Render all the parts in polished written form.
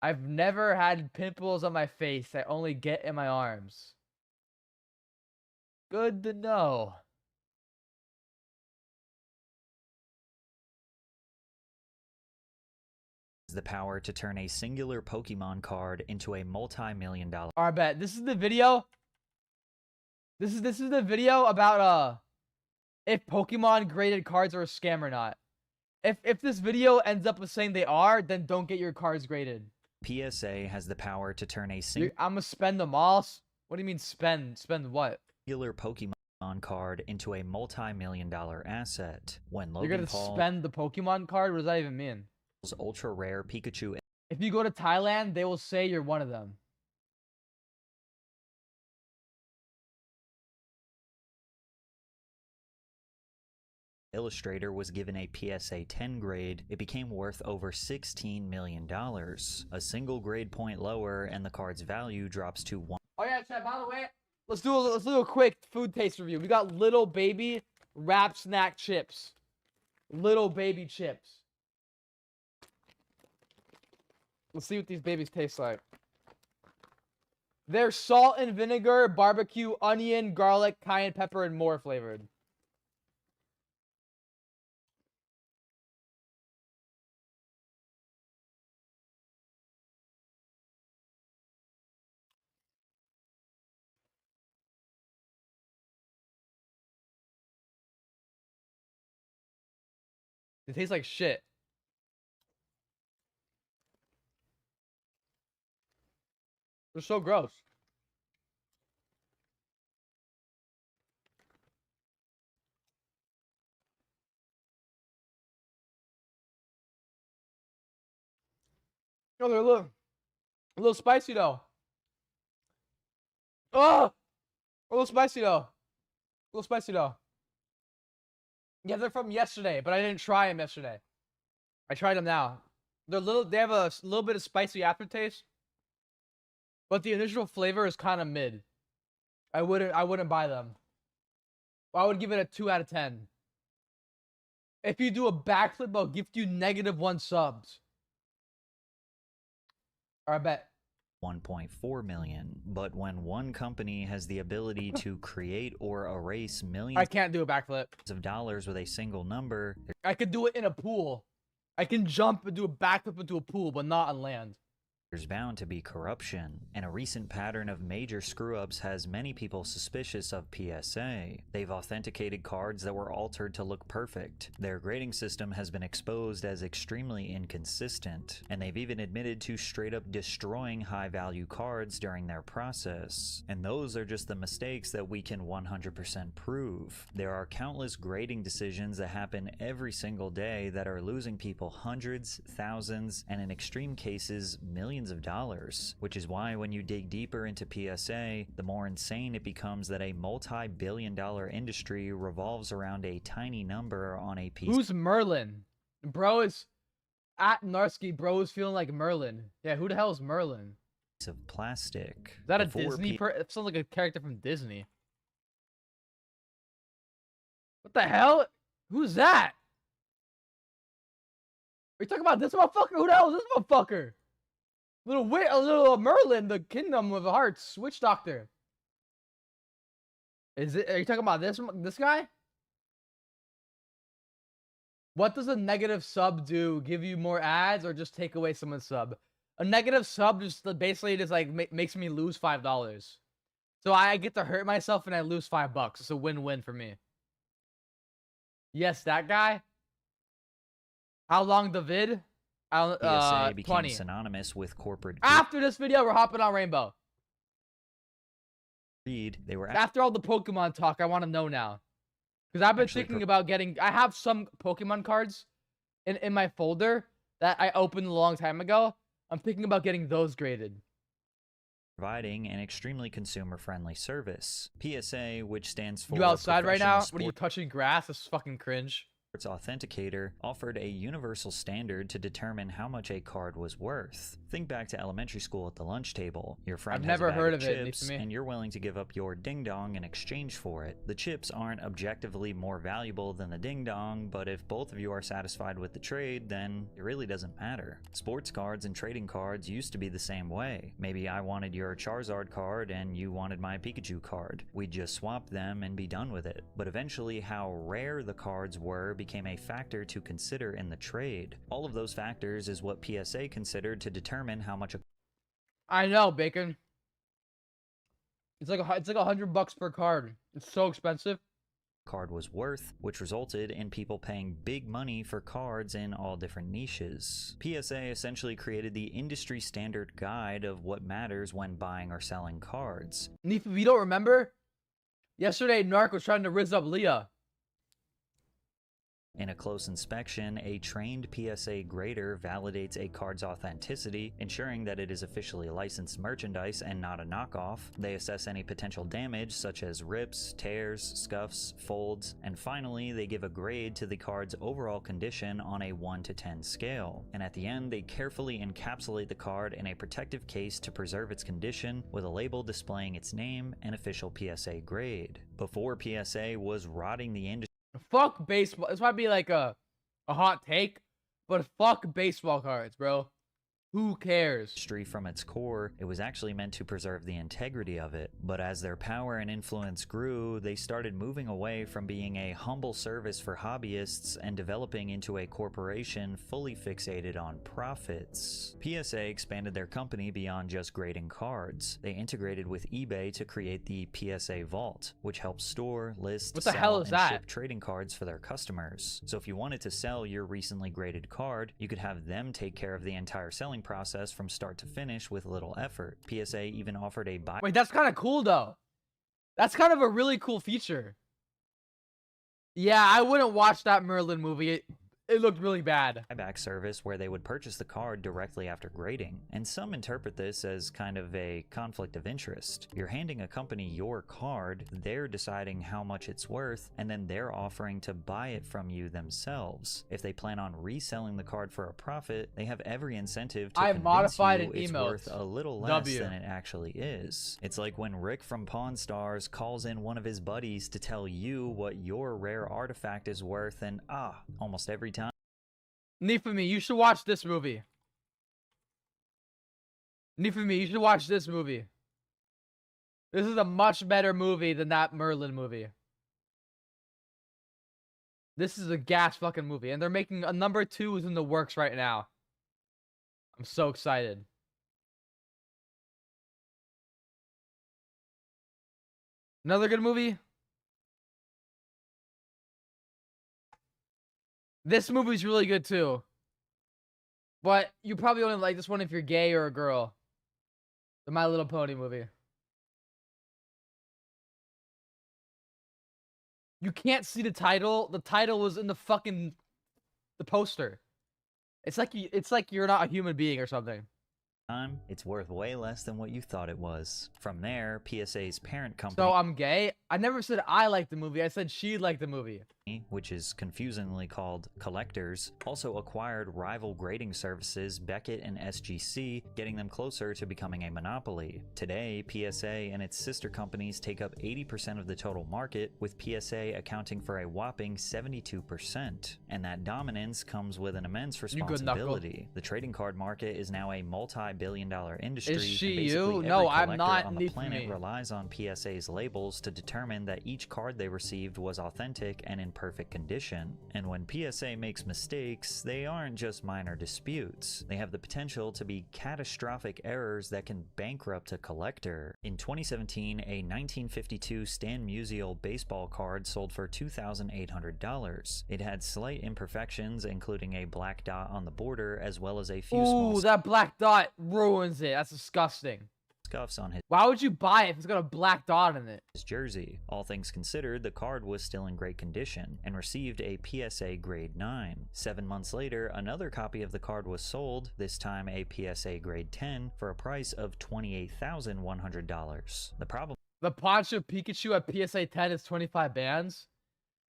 I've never had pimples on my face. I only get in my arms. Good to know. The power to turn a singular Pokemon card into a multi-million-dollar. Alright, bet. This is the video. This is the video about if Pokemon graded cards are a scam or not. If this video ends up with saying they are, then don't get your cards graded. PSA has the power to turn a I'm gonna spend them all. What do you mean spend? Spend what? singular Pokemon card into a multi-million-dollar asset. When You're gonna spend the Pokemon card? What does that even mean? Ultra rare Pikachu. If you go to Thailand, they will say you're one of them. Illustrator was given a PSA 10 grade, it became worth over $16 million. A single grade point lower, and the card's value drops to one. Oh yeah, chat. By the way, let's do a quick food taste review. We got Little Baby Wrap Snack Chips. Little Baby chips. Let's see what these babies taste like. They're salt and vinegar, barbecue, onion, garlic, cayenne pepper, and more flavored. It tastes like shit. They're so gross. Oh, they're a little spicy though. Oh, a little spicy though. A little spicy though. Yeah, they're from yesterday, but I didn't try them yesterday. I tried them now. They're they have a little bit of spicy aftertaste, but the initial flavor is kind of mid. I wouldn't buy them. I would give it a 2 out of 10. If you do a backflip, I'll gift you -1 subs. I bet. 1.4 million, but when one company has the ability to create or erase I millions can't do a backflip. of dollars with a single number, I could do it in a pool. I can jump and do a backflip into a pool, but not on land. there's bound to be corruption, and a recent pattern of major screw-ups has many people suspicious of PSA. They've authenticated cards that were altered to look perfect. Their grading system has been exposed as extremely inconsistent, and they've even admitted to straight up destroying high-value cards during their process. And those are just the mistakes that we can 100% prove. There are countless grading decisions that happen every single day that are losing people hundreds, thousands, and in extreme cases, millions of dollars, which is why when you dig deeper into PSA, the more insane it becomes that a multi-billion-dollar industry revolves around a tiny number on a piece. Who's Merlin? Bro is at Narsky. Bro is feeling like Merlin. Yeah, who the hell is Merlin? Of plastic. Is that a Disney? It sounds like a character from Disney. What the hell? Who's that? Are you talking about this motherfucker? Who the hell is this motherfucker? Little Merlin, the Kingdom of Hearts witch doctor. Is it? Are you talking about this guy? What does a negative sub do? Give you more ads or just take away someone's sub? A negative sub just basically just like makes me lose $5. So I get to hurt myself and I lose $5. It's a win-win for me. Yes, that guy. How long the vid? PSA became 20. synonymous with corporate After this video, we're hopping on Rainbow. greed. They were After all the Pokemon talk, I want to know now. Because I've been thinking about getting... I have some Pokemon cards in my folder that I opened a long time ago. I'm thinking about getting those graded. providing an extremely consumer-friendly service. PSA, which stands for... You outside right now? What are you touching grass? This is fucking cringe. Its authenticator offered a universal standard to determine how much a card was worth. Think back to elementary school at the lunch table. Your friend I've has never a bag heard of of it, chips, me. and you're willing to give up your ding-dong in exchange for it. The chips aren't objectively more valuable than the ding-dong, but if both of you are satisfied with the trade, then it really doesn't matter. Sports cards and trading cards used to be the same way. Maybe I wanted your Charizard card and you wanted my Pikachu card. We'd just swap them and be done with it. But eventually, how rare the cards were became a factor to consider in the trade. All of those factors is what PSA considered to determine how much a I know, Bacon. It's like $100 per card. It's so expensive. card was worth, which resulted in people paying big money for cards in all different niches. PSA essentially created the industry standard guide of what matters when buying or selling cards. If you don't remember, yesterday Narc was trying to rizz up Leah. In a close inspection, a trained PSA grader validates a card's authenticity, ensuring that it is officially licensed merchandise and not a knockoff. They assess any potential damage, such as rips, tears, scuffs, folds, and finally, they give a grade to the card's overall condition on a 1 to 10 scale. And at the end, they carefully encapsulate the card in a protective case to preserve its condition, with a label displaying its name and official PSA grade. Before PSA was rotting the industry, Fuck baseball. This might be like a hot take, but fuck baseball cards, bro. Who cares? From its core, it was actually meant to preserve the integrity of it. But as their power and influence grew, they started moving away from being a humble service for hobbyists and developing into a corporation fully fixated on profits. PSA expanded their company beyond just grading cards. They integrated with eBay to create the PSA Vault, which helps store, list, What the sell, hell is and that? ship trading cards for their customers. So if you wanted to sell your recently graded card, you could have them take care of the entire selling process from start to finish with little effort. PSA even offered a buy. Wait, that's kind of cool though. That's kind of a really cool feature. Yeah, I wouldn't watch that Merlin movie. It looked really bad. Buyback service where they would purchase the card directly after grading, and some interpret this as kind of a conflict of interest. You're handing a company your card, they're deciding how much it's worth, and then they're offering to buy it from you themselves. If they plan on reselling the card for a profit, they have every incentive to convince modified you an it's emote. worth a little less than it actually is. It's like when Rick from Pawn Stars calls in one of his buddies to tell you what your rare artifact is worth, and almost every time Nifumi, you should watch this movie. Nifumi, you should watch this movie. This is a much better movie than that Merlin movie. This is a gas fucking movie, and they're making a number 2 is in the works right now. I'm so excited. Another good movie. This movie's really good too. But you probably only like this one if you're gay or a girl. The My Little Pony movie. You can't see the title. The title was in the poster. It's like you're not a human being or something. it's worth way less than what you thought it was. From there, PSA's parent company, So I'm gay? I never said I liked the movie. I said she liked the movie. which is confusingly called Collectors, also acquired rival grading services Beckett and SGC, getting them closer to becoming a monopoly. Today, PSA and its sister companies take up 80% of the total market, with PSA accounting for a whopping 72%. And that dominance comes with an immense You good knuckle. responsibility. The trading card market is now a multi-billion-dollar industry. Is she and basically you? every No, I'm collector not. on the Need for planet me. relies on PSA's labels to determine that each card they received was authentic and in perfect condition. And when PSA makes mistakes, they aren't just minor disputes. They have the potential to be catastrophic errors that can bankrupt a collector. In 2017, a 1952 Stan Musial baseball card sold for $2,800. It had slight imperfections, including a black dot on the border, as well as a few small Ooh, that black dot ruins it. That's disgusting. scuffs on his Why would you buy it if it's got a black dot in it? jersey. All things considered, the card was still in great condition and received a PSA grade 9. 7 months later, another copy of the card was sold, this time a PSA grade 10, for a price of $28,100. The problem The Poncho Pikachu at PSA 10 is 25 bands.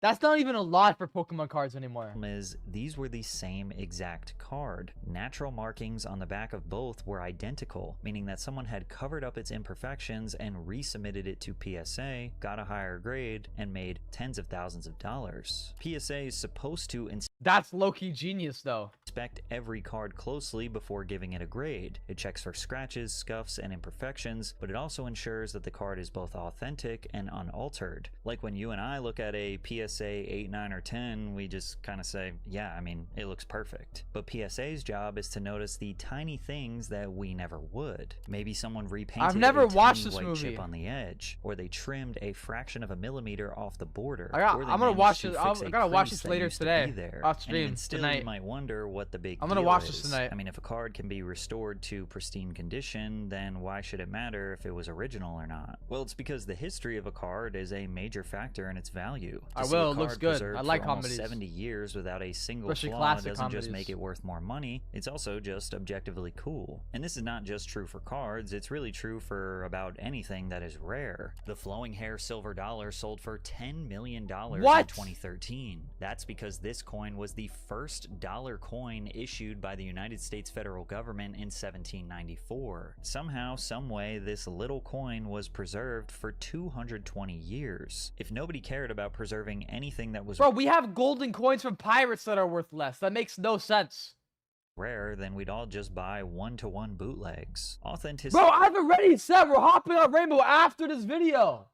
That's not even a lot for Pokemon cards anymore. Is these were the same exact card. Natural markings on the back of both were identical, meaning that someone had covered up its imperfections and resubmitted it to PSA, got a higher grade, and made tens of thousands of dollars. PSA is supposed to That's low-key genius, though. inspect every card closely before giving it a grade. It checks for scratches, scuffs, and imperfections, but it also ensures that the card is both authentic and unaltered. Like when you and I look at a PSA 8, 9, or 10, we just kind of say, yeah, I mean, it looks perfect. But PSA's job is to notice the tiny things that we never would. Maybe someone repainted I've never a watched tiny this white movie. chip on the edge, or they trimmed a fraction of a millimeter off the border. I'm or they gonna managed watch to it. fix I a gotta watch crease this that later used to today. be there. Off And stream even still, tonight. you might wonder what the big I'm gonna deal watch is. this tonight. I mean, if a card can be restored to pristine condition, then why should it matter if it was original or not? Well, it's because the history of a card is a major factor in its value. I To see a will. It looks card good. preserved I like for almost comedies. 70 years without a single Especially flaw classic doesn't just comedies. make it worth more money. It's also just objectively cool. And this is not just true for cards, it's really true for about anything that is rare. The flowing hair silver dollar sold for $10 million in What? 2013. That's because this coin was the first dollar coin issued by the United States federal government in 1794. Somehow, someway, this little coin was preserved for 220 years. If nobody cared about preserving anything that was Bro, we have golden coins from pirates that are worth less. That makes no sense. rare, then we'd all just buy one-to-one bootlegs. Authenticity Bro, I've already said we're hopping on Rainbow after this video.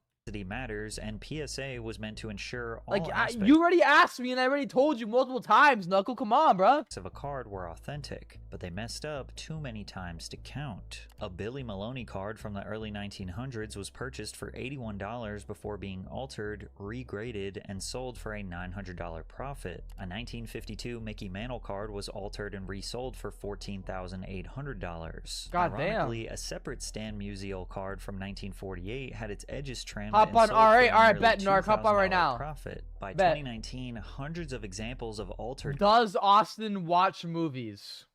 matters, and PSA was meant to ensure all Like, aspects you already asked me and I already told you multiple times, Knuckle. Come on, bro. of a card were authentic, but they messed up too many times to count. A Billy Maloney card from the early 1900s was purchased for $81 before being altered, regraded, and sold for a $900 profit. A 1952 Mickey Mantle card was altered and resold for $14,800. God damn. Ironically, a separate Stan Musial card from 1948 had its edges trimmed Hop and on, sold alright, for a alright, nearly bet, Narc, hop on right $2,000 now. profit. By Bet. 2019, hundreds of examples of altered Does Austin watch movies?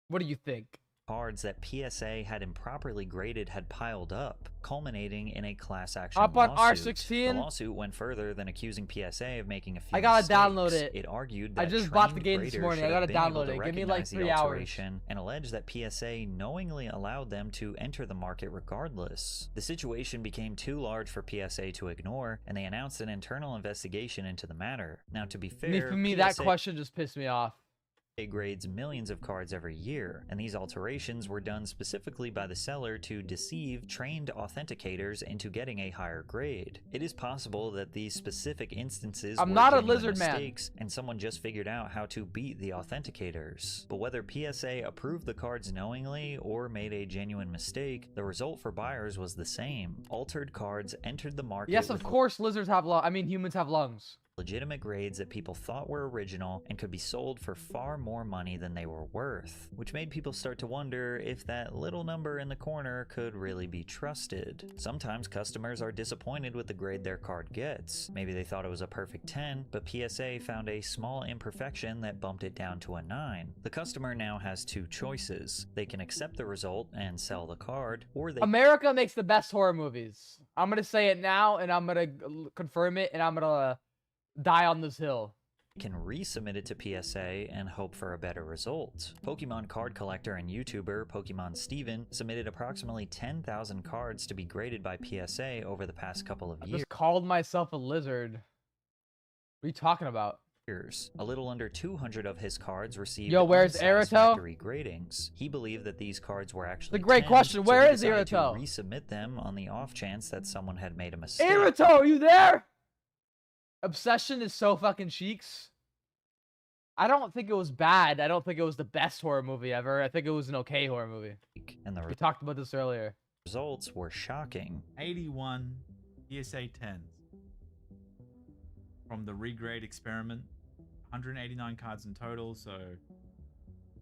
What do you think? cards that PSA had improperly graded had piled up, culminating in a class action Up on lawsuit. R16? The lawsuit went further than accusing PSA of making a few I gotta mistakes. download it. It argued I that just bought the trained game this graders morning. I should gotta have been able download to it. Give me like recognize the 3 hours. alteration, and alleged that PSA knowingly allowed them to enter the market regardless. The situation became too large for PSA to ignore, and they announced an internal investigation into the matter. Now, to be fair, For me, that PSA question just pissed me off. grades millions of cards every year, and these alterations were done specifically by the seller to deceive trained authenticators into getting a higher grade. It is possible that these specific instances I'm were not a genuine lizard man. mistakes, and someone just figured out how to beat the authenticators. But whether PSA approved the cards knowingly or made a genuine mistake, the result for buyers was the same. Altered cards entered the market Yes, of with course lizards have lungs. I mean, humans have lungs. legitimate grades that people thought were original and could be sold for far more money than they were worth, which made people start to wonder if that little number in the corner could really be trusted. Sometimes customers are disappointed with the grade their card gets. Maybe they thought it was a perfect 10, but PSA found a small imperfection that bumped it down to a 9. The customer now has two choices. They can accept the result and sell the card, or they America makes the best horror movies. I'm gonna say it now, and I'm gonna confirm it, and I'm gonna die on this hill. can resubmit it to PSA and hope for a better result. Pokemon card collector and YouTuber Pokemon Steven submitted approximately 10,000 cards to be graded by PSA over the past couple of I years. just called myself a lizard. What are you talking about? A little under 200 of his cards received Yo, where's unsatisfactory gradings. He believed that these cards were actually The great 10s, question, so where he is decided to Irito? resubmit them on the off chance that someone had made a mistake. Irito, are you there? Obsession is so fucking cheeks. I don't think it was bad. I don't think it was the best horror movie ever. I think it was an okay horror movie. And the We talked about this earlier. results were shocking. 81 PSA 10s from the regrade experiment. 189 cards in total, so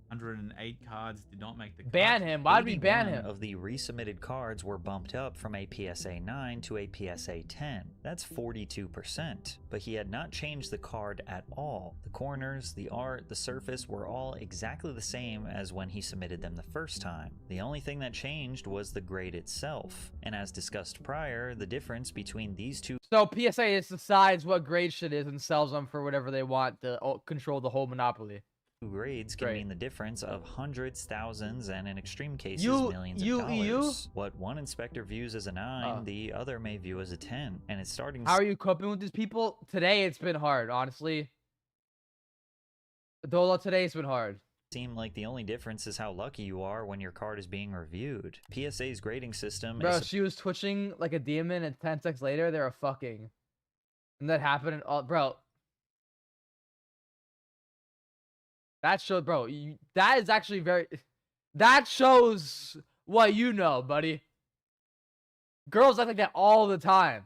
108 cards did not make the cut. Ban him. Why'd we ban 81 him? of the resubmitted cards were bumped up from a PSA 9 to a PSA 10. That's 42%. But he had not changed the card at all. The corners, the art, the surface were all exactly the same as when he submitted them the first time. The only thing that changed was the grade itself. And as discussed prior, the difference between these two So PSA just decides what grade shit is and sells them for whatever they want to control the whole monopoly. grades can Great. mean the difference of hundreds, thousands, and in extreme cases, You- millions you- of dollars. you? What one inspector views as a 9, Oh. the other may view as a 10, and it's starting How are you coping with these people? Today it's been hard, honestly. Dolo, today it's been hard. seem like the only difference is how lucky you are when your card is being reviewed. PSA's grading system Bro, is she was twitching like a demon, and 10 seconds later, they were fucking. And that happened, and all, bro. That showed, bro. That is actually very. That shows what you know, buddy. Girls act like that all the time.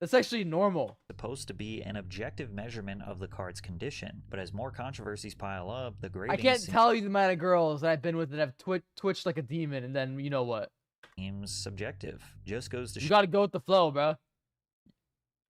That's actually normal. supposed to be an objective measurement of the card's condition, but as more controversies pile up, the grading I can't tell you the amount of girls that I've been with that have twitched like a demon, and then you know what? seems subjective. Just goes to You show gotta go with the flow, bro.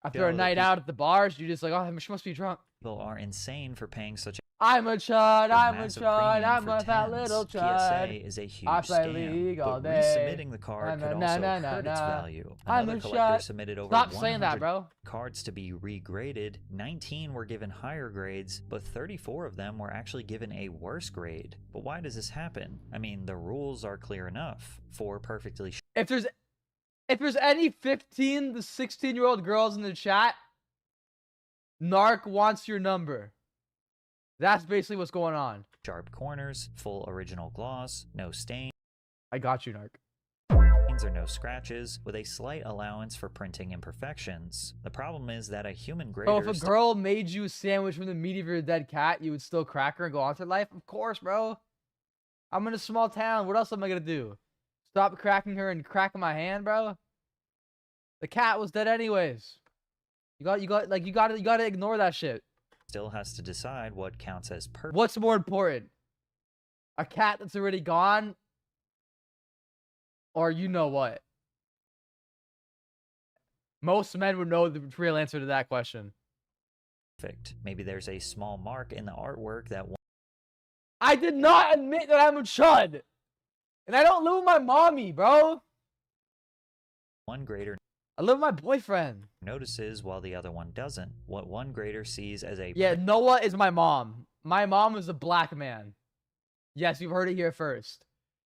After a Yo, night you- out at the bars, you just like, oh, she must be drunk. people are insane for paying such I'm a chud, I'm a massive chud, premium I'm for a fat 10s. little PSA chud. is a huge I play scam, League all but day. resubmitting the card Na, could na, also na, na, hurt its na. value. I'm Another a collector shut. submitted over Stop saying that, 100 bro. cards to be regraded. 19 were given higher grades, but 34 of them were actually given a worse grade. But why does this happen? I mean, the rules are clear enough. 4 perfectly If there's any 15 to 16-year-old girls in the chat, Narc wants your number. That's basically what's going on. sharp corners, full original gloss, no stains I got you, Narc. or no scratches, with a slight allowance for printing imperfections. The problem is that a human grader Bro, if a girl made you a sandwich from the meat of your dead cat, you would still crack her and go on with her life? Of course, bro. I'm in a small town. What else am I gonna do? Stop cracking her and cracking my hand, bro? The cat was dead anyways. You gotta ignore that shit. still has to decide what counts as perfect. What's more important? A cat that's already gone? Or you know what? Most men would know the real answer to that question. Maybe there's a small mark in the artwork that I did not admit that I'm a chud. And I don't live with my mommy, bro. one grader I live with my boyfriend. notices while the other one doesn't. What one grader sees as a Yeah, Noah is my mom. My mom is a black man. Yes, you've heard it here first.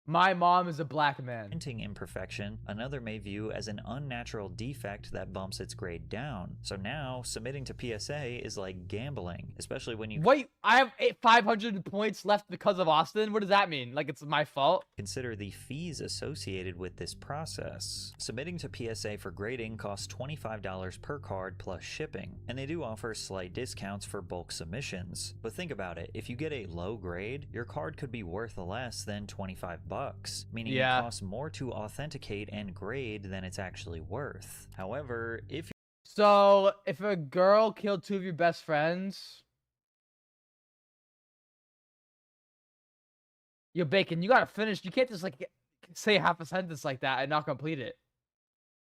My mom is a black man. printing imperfection, another may view as an unnatural defect that bumps its grade down. So now, submitting to PSA is like gambling, especially when you Wait, I have 500 points left because of Austin? What does that mean? Like it's my fault? consider the fees associated with this process. Submitting to PSA for grading costs $25 per card plus shipping, and they do offer slight discounts for bulk submissions. But think about it, if you get a low grade, your card could be worth less than $25, meaning Yeah. it costs more to authenticate and grade than it's actually worth. However, if So, if a girl killed 2 of your best friends... Yo, Bacon, you gotta finish. You can't just, like, say half a sentence like that and not complete it.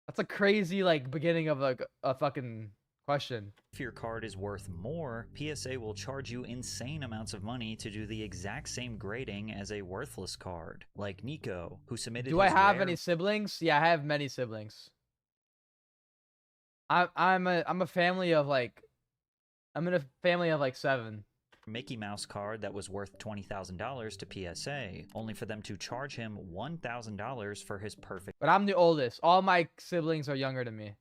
That's a crazy, like, beginning of, like, a fucking question. your card is worth more, PSA will charge you insane amounts of money to do the exact same grading as a worthless card. Like Nico, who submitted Do I his have rare any siblings? Yeah, I have many siblings. I'm a family of, like... I'm in a family of, like, 7. Mickey Mouse card that was worth $20,000 to PSA, only for them to charge him $1,000 for his perfect But I'm the oldest. All my siblings are younger than me.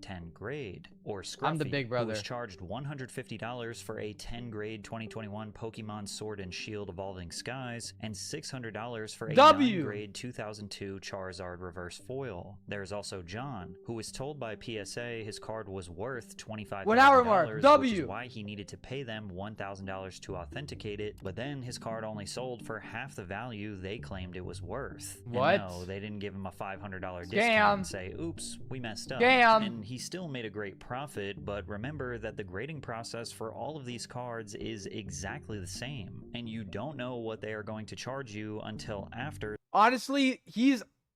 10 grade. Or Scruffy, I'm the big who was brother. charged $150 for a 10 grade 2021 Pokemon Sword and Shield Evolving Skies, and $600 for a W. 9 grade 2002 Charizard Reverse Foil. There's also John, who was told by PSA his card was worth $25,000, 1 hour mark. which is W. why he needed to pay them $1,000 to authenticate it, but then his card only sold for half the value they claimed it was worth. And What? no, they didn't give him a $500 discount Scam. and say, oops, we messed up. Scam. And he still made a great profit, but remember that the grading process for all of these cards is exactly the same, and you don't know what they are going to charge you until after. Honestly,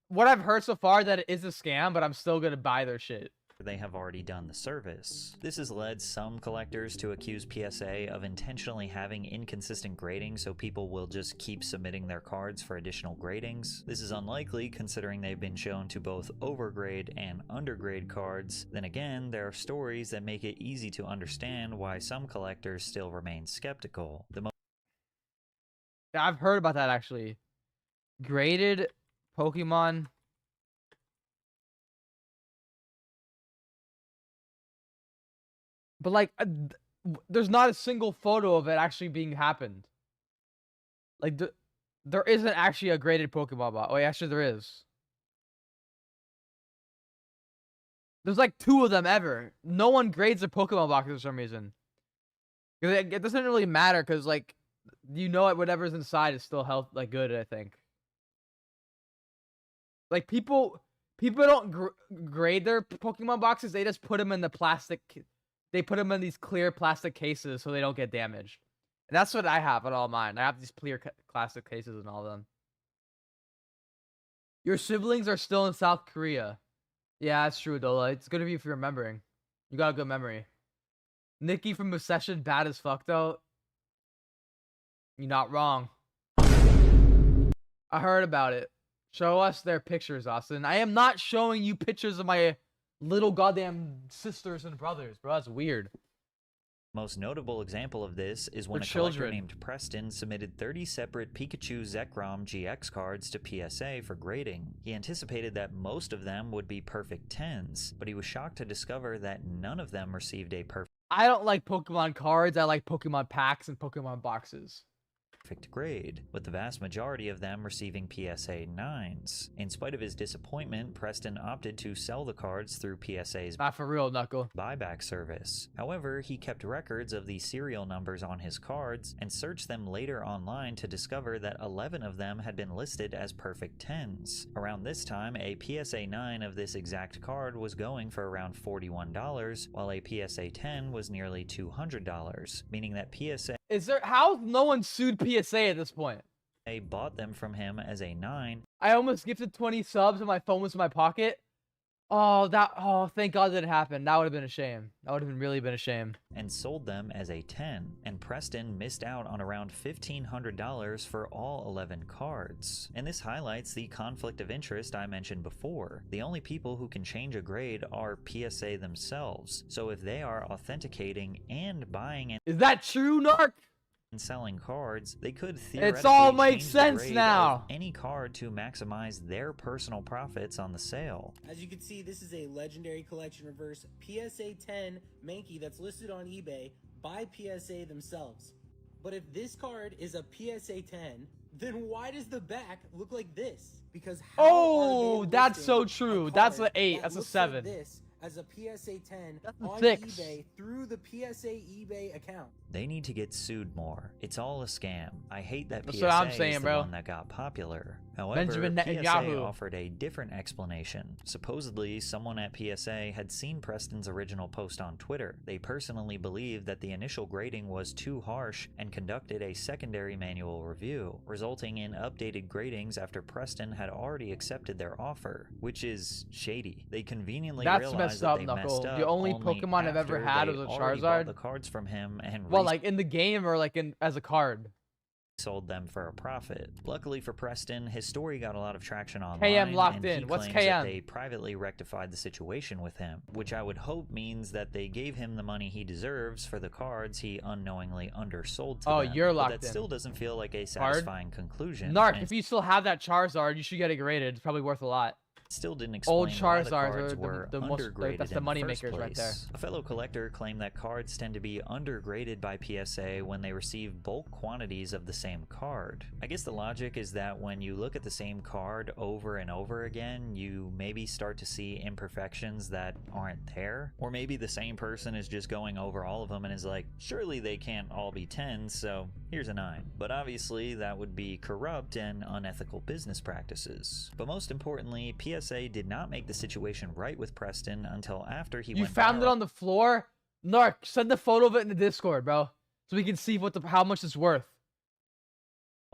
what I've heard so far that it is a scam, but I'm still gonna buy their shit. They have already done the service. This has led some collectors to accuse PSA of intentionally having inconsistent grading, so people will just keep submitting their cards for additional gradings. This is unlikely considering they've been shown to both overgrade and undergrade cards. Then again, there are stories that make it easy to understand why some collectors still remain skeptical. Yeah, I've heard about that actually. Graded Pokemon. But like, there's not a single photo of it actually being happened. Like, there isn't actually a graded Pokemon box. Wait, actually there is. There's like 2 of them ever. No one grades a Pokemon box for some reason. It doesn't really matter because like, you know, whatever's inside is still like good. I think. Like people don't grade their Pokemon boxes. They just put them in the plastic. They put them in these clear plastic cases so they don't get damaged. And that's what I have on all mine. I have these clear plastic cases in all of them. Your siblings are still in South Korea. Yeah, that's true, Dola. It's good of you for remembering. You got a good memory. Nikki from Obsession, bad as fuck, though. You're not wrong. I heard about it. Show us their pictures, Austin. I am not showing you pictures of my little goddamn sisters and brothers, bro. That's weird. Most notable example of this is when a collector named Preston submitted 30 separate Pikachu Zekrom GX cards to PSA for grading. He anticipated that most of them would be perfect 10s, but he was shocked to discover that none of them received a perfect. I don't like Pokemon cards. I like Pokemon packs and Pokemon boxes. Perfect grade, with the vast majority of them receiving PSA 9s. In spite of his disappointment, Preston opted to sell the cards through PSA's not for real, Knuckle buyback service. However, he kept records of the serial numbers on his cards and searched them later online to discover that 11 of them had been listed as perfect 10s. Around this time, a PSA 9 of this exact card was going for around $41, while a PSA 10 was nearly $200, meaning that PSA how's no one sued PSA at this point? They bought them from him as a 9. I almost gifted 20 subs and my phone was in my pocket. Oh, thank God that it happened. That would have been a shame. That would have really been a shame. And sold them as a 10. And Preston missed out on around $1,500 for all 11 cards. And this highlights the conflict of interest I mentioned before. The only people who can change a grade are PSA themselves. So if they are authenticating and buying and is that true, Narc? Selling cards, they could theoretically it's all makes change sense the grade now. Of any card to maximize their personal profits on the sale. As you can see, this is a legendary collection reverse PSA 10 Mankey that's listed on eBay by PSA themselves. But if this card is a PSA 10, then why does the back look like this? Because how that's so true. That's an 8. That's a 7. Like this as a PSA 10 on 6. eBay through the PSA eBay account. They need to get sued more. It's all a scam. I hate that That's PSA what I'm saying, is the bro. one that got popular. However, Benjamin PSA Netanyahu offered a different explanation. Supposedly, someone at PSA had seen Preston's original post on Twitter. They personally believed that the initial grading was too harsh and conducted a secondary manual review, resulting in updated gradings after Preston had already accepted their offer, which is shady. They conveniently realized messed that up, they Knuckle. messed up The only Pokemon I've ever after had they was a already bought Charizard. the cards from him and well, like in the game or like as a card. Sold them for a profit. Luckily for Preston, his story got a lot of traction online. KM locked and in. He What's claims that KM? they privately rectified the situation with him, which I would hope means that they gave him the money he deserves for the cards he unknowingly undersold to them. You're locked but that in. still doesn't feel like a satisfying conclusion. Narc, if you still have that Charizard, you should get it graded. It's probably worth a lot. Still didn't explain Old why the Charizards cards are were the most. undergraded That's the in money the first makers right there. place. A fellow collector claimed that cards tend to be undergraded by PSA when they receive bulk quantities of the same card. I guess the logic is that when you look at the same card over and over again, you maybe start to see imperfections that aren't there. Or maybe the same person is just going over all of them and is like, surely they can't all be 10s, so here's a 9. But obviously that would be corrupt and unethical business practices. But most importantly, PSA did not make the situation right with Preston until after he You went found it viral on the floor? Narc, send the photo of it in the Discord, bro. So we can see how much it's worth.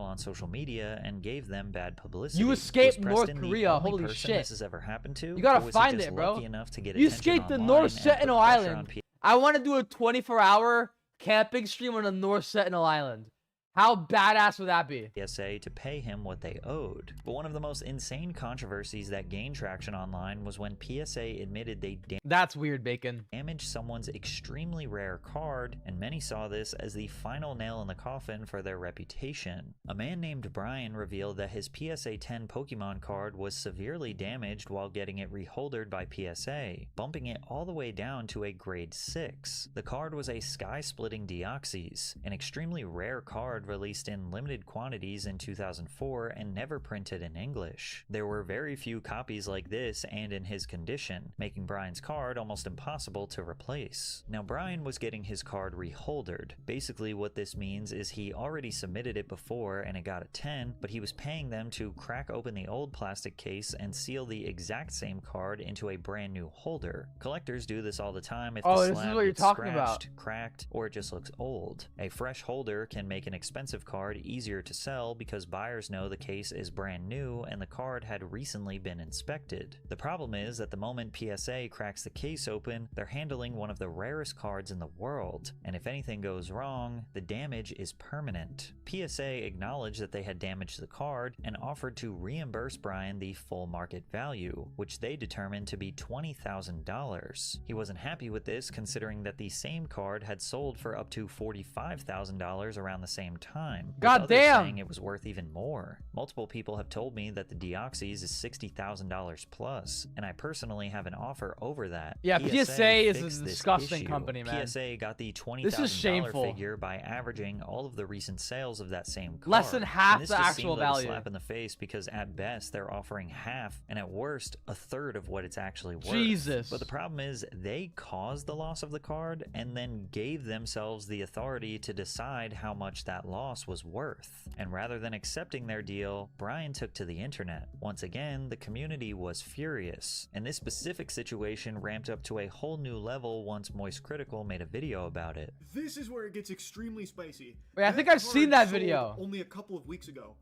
on social media and gave them bad publicity. You escaped Was North Preston the Korea, only holy person shit. This has ever happened to? You gotta Or was he find just it, bro. lucky enough to get You attention escaped the online North and put Sentinel pressure Island. on people? I want to do a 24-hour camping stream on the North Sentinel Island. How badass would that be? PSA to pay him what they owed. But one of the most insane controversies that gained traction online was when PSA admitted they That's weird, Bacon. damaged someone's extremely rare card, and many saw this as the final nail in the coffin for their reputation. A man named Brian revealed that his PSA 10 Pokemon card was severely damaged while getting it reholdered by PSA, bumping it all the way down to a grade 6. The card was a sky-splitting Deoxys, an extremely rare card released in limited quantities in 2004 and never printed in English. There were very few copies like this and in his condition, making Brian's card almost impossible to replace. Now, Brian was getting his card reholdered. Basically what this means is he already submitted it before and it got a 10, but he was paying them to crack open the old plastic case and seal the exact same card into a brand new holder. Collectors do this all the time if the This is slab what you're gets talking scratched, about. cracked, or it just looks old. A fresh holder can make an expensive card easier to sell because buyers know the case is brand new and the card had recently been inspected. The problem is that the moment PSA cracks the case open, they're handling one of the rarest cards in the world, and if anything goes wrong, the damage is permanent. PSA acknowledged that they had damaged the card and offered to reimburse Brian the full market value, which they determined to be $20,000. He wasn't happy with this considering that the same card had sold for up to $45,000 around the same time. with God others damn! saying it was worth even more. Multiple people have told me that the Deoxys is $60,000 plus, and I personally have an offer over that. Yeah, PSA is a fixed this disgusting issue. company, man. PSA got the This is $20,000 shameful. figure by averaging all of the recent sales of that same card. Less than half And this the just actual seemed like a value. slap in the face because at best they're offering half, and at worst a third of what it's actually worth. Jesus. But the problem is they caused the loss of the card and then gave themselves the authority to decide how much that loss was worth. And rather than accepting their deal, Brian took to the internet. Once again, the community was furious, and this specific situation ramped up to a whole new level once Moist Critical made a video about it. This is where it gets extremely spicy. Wait, I That think I've seen card that sold video. only a couple of weeks ago.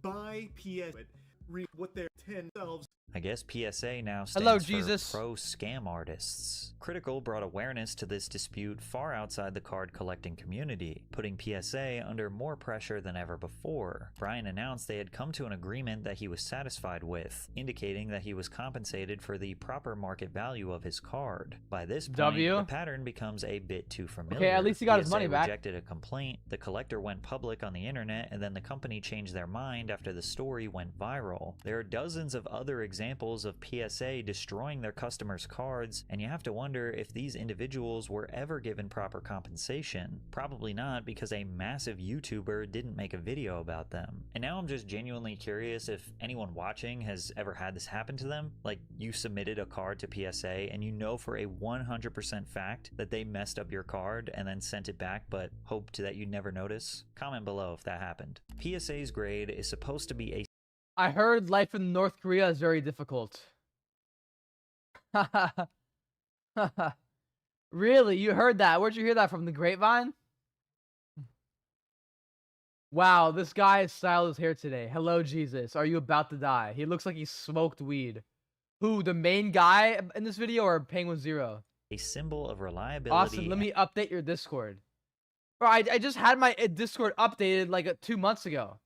By PS, what their 10 selves. I guess PSA now stands Hello, for Jesus. Pro Scam Artists. Critical brought awareness to this dispute far outside the card collecting community, putting PSA under more pressure than ever before. Brian announced they had come to an agreement that he was satisfied with, indicating that he was compensated for the proper market value of his card. By this point, W? the pattern becomes a bit too familiar. Okay, at least he got his PSA money back. rejected a complaint, the collector went public on the internet, and then the company changed their mind after the story went viral. There are dozens of other examples of PSA destroying their customers' cards, and you have to wonder if these individuals were ever given proper compensation. Probably not, because a massive YouTuber didn't make a video about them. And now I'm just genuinely curious if anyone watching has ever had this happen to them. Like, you submitted a card to PSA and you know for a 100% fact that they messed up your card and then sent it back but hoped that you'd never notice? Comment below if that happened. PSA's grade is supposed to be a I heard life in North Korea is very difficult. Really? You heard that? Where'd you hear that from? The grapevine? Wow, this guy styled his hair today. Hello, Jesus. Are you about to die? He looks like he smoked weed. Who, the main guy in this video or Penguin Zero? symbol of reliability. Austin, let me update your Discord. Bro, I just had my Discord updated like 2 months ago.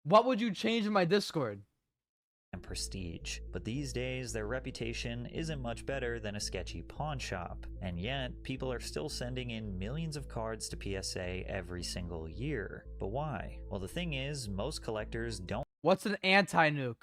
What would you change in my Discord? and prestige, but these days their reputation isn't much better than a sketchy pawn shop, and yet people are still sending in millions of cards to PSA every single year. But why? Well, the thing is, most collectors don't What's an anti-nuke?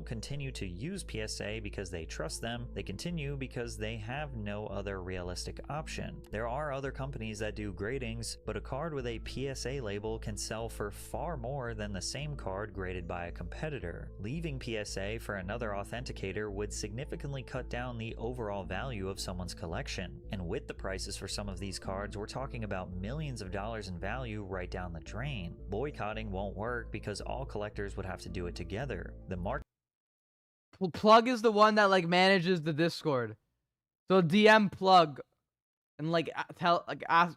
continue to use PSA because they trust them. They continue because they have no other realistic option. There are other companies that do gradings, but a card with a PSA label can sell for far more than the same card graded by a competitor. Leaving PSA for another authenticator would significantly cut down the overall value of someone's collection. And with the prices for some of these cards, we're talking about millions of dollars in value right down the drain. Boycotting won't work because all collectors would have to do it together. The market Plug is the one that like manages the Discord. So DM Plug and like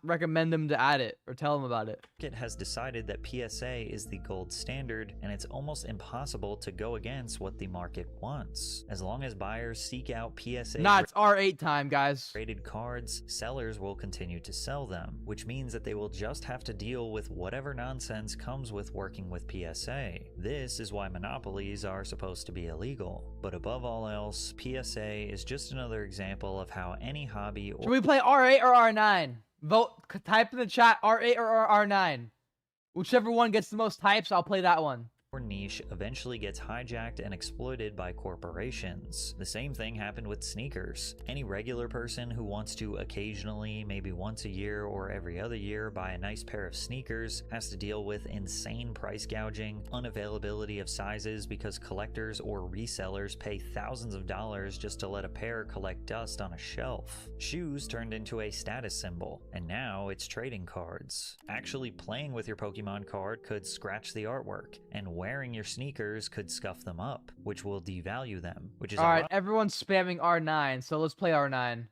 recommend them to add it or tell them about it. It has decided that PSA is the gold standard, and it's almost impossible to go against what the market wants. As long as buyers seek out PSA Nah, it's R8 time, guys. rated cards, sellers will continue to sell them, which means that they will just have to deal with whatever nonsense comes with working with PSA. This is why monopolies are supposed to be illegal. But above all else, PSA is just another example of how any hobby Should we play R8 or R9? Vote. Type in the chat R8 or R9. Whichever one gets the most types, I'll play that one. or niche eventually gets hijacked and exploited by corporations. The same thing happened with sneakers. Any regular person who wants to occasionally, maybe once a year or every other year, buy a nice pair of sneakers has to deal with insane price gouging, unavailability of sizes because collectors or resellers pay thousands of dollars just to let a pair collect dust on a shelf. Shoes turned into a status symbol, and now it's trading cards. Actually playing with your Pokemon card could scratch the artwork, and wearing your sneakers could scuff them up, which will devalue them, which is Alright, everyone's spamming R9, so let's play R9.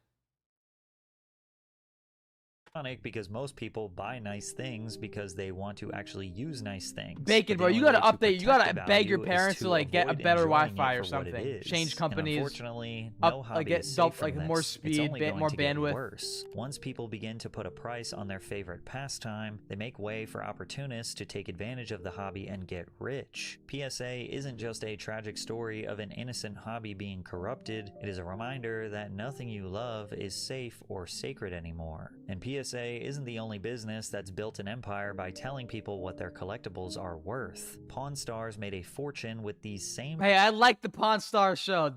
ironic because most people buy nice things because they want to actually use nice things. Bacon, But bro, the you only gotta way to update. You gotta protect the beg your value is parents to like get a avoid better enjoying it Wi-Fi or for what it something. is. Change And companies. unfortunately, no hobby get is safe from like this. more It's speed, only going more to get bandwidth. worse. Once people begin to put a price on their favorite pastime, they make way for opportunists to take advantage of the hobby and get rich. PSA isn't just a tragic story of an innocent hobby being corrupted. It is a reminder that nothing you love is safe or sacred anymore. And PSA isn't the only business that's built an empire by telling people what their collectibles are worth. Pawn Stars made a fortune with these same Hey, I like the Pawn Stars show.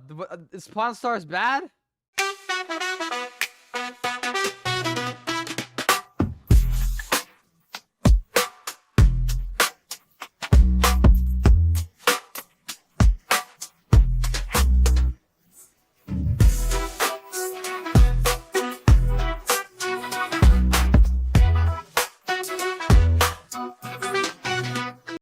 Is Pawn Stars bad?